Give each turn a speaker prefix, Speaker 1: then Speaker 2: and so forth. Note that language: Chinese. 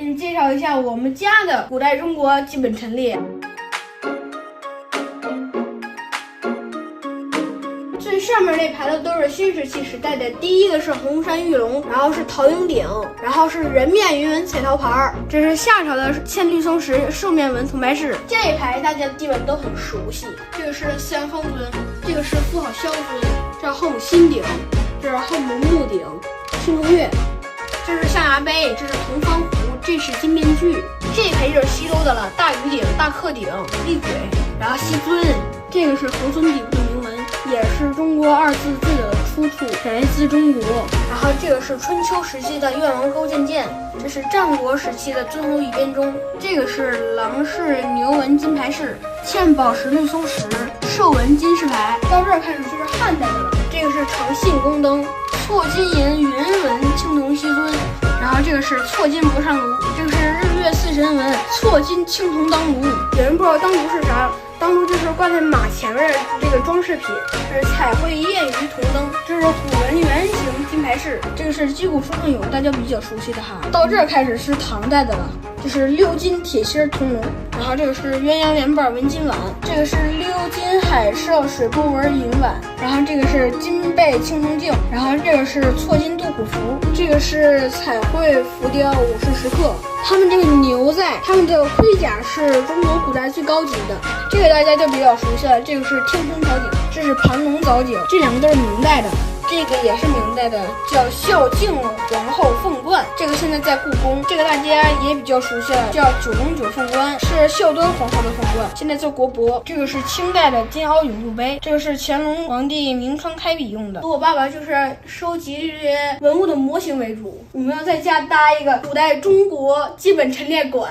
Speaker 1: 给你介绍一下我们家的古代中国基本陈列。最上面那排的都是新石器时代的，第一个是红山玉龙，然后是陶营鼎，然后是人面鱼纹彩陶牌，这是夏朝的嵌绿松石兽面纹铜牌饰。这一排大家基本都很熟悉，这个是四羊方尊，这个是妇好萧尊，这是后母辛鼎，这是后母木鼎、青龙月，这是象牙杯，这是铜方壶，这是金面具。这一排就是西周的了，大禹鼎、大克鼎、立嘴，然后西尊，这个是猴孙底部的铭文，也是中国2字字的出处，来自中国。然后这个是春秋时期的越王勾践剑，这是战国时期的尊侯乙编钟，这个是郎氏牛纹金牌饰，嵌宝石绿松石，兽纹金饰牌。到这儿开始就是汉代的了，这个是诚信宫灯，错金银云纹青铜锡尊。然后这个是错金博上炉，这个是日月四神纹错金青铜当炉。有人不知道当炉是啥？当炉就是挂在马前面的这个装饰品。这是彩绘燕鱼铜灯，这是虎纹圆形金牌饰，这个是击鼓书正有，大家比较熟悉的哈。到这儿开始是唐代的了，这是鎏金铁心铜龙，然后这个是鸳鸯圆瓣纹金碗，这个是鎏金海兽水波纹银碗，然后这个是金贝青铜镜，然后这个是错金杜虎符，这个是彩绘浮雕武士石刻。他们这个牛在他们的盔甲是中国古代最高级的，这个大家就比较熟悉了。这个是天空藻井，这是盘龙藻井，这两个都是明代的。这个也是明代的，叫孝敬皇后凤冠，这个现在在故宫，这个大家也比较熟悉了，叫九龙九凤冠，是孝端皇后的凤冠，现在做国博。这个是清代的金凹永固杯，这个是乾隆皇帝明窗开笔用的。我爸爸就是收集这些文物的模型为主，我们要在家搭一个古代中国基本陈列馆。